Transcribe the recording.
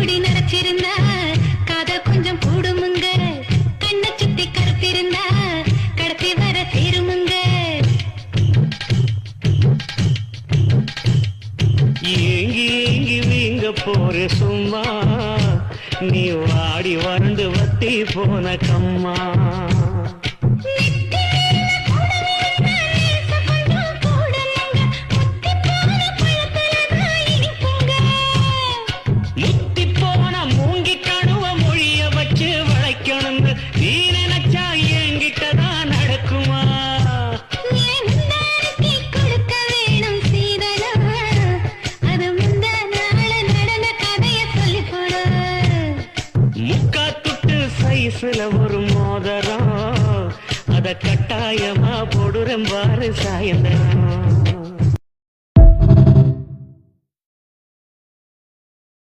முடி நரைச்சிருந்தா காதல் கொஞ்சம் கூடுமுங்க கண்ணை சுத்தி கருத்திருந்தா கடைசி வர சேருமுங்க ஏங்கி ஏங்கி வீங்க போற சும்மா நீ வாடி வறண்டு வத்தி போன கம்மா ஒரு மோதிரம் அத கட்டாயமா போடுறேன் பாரு சாயந்தரம்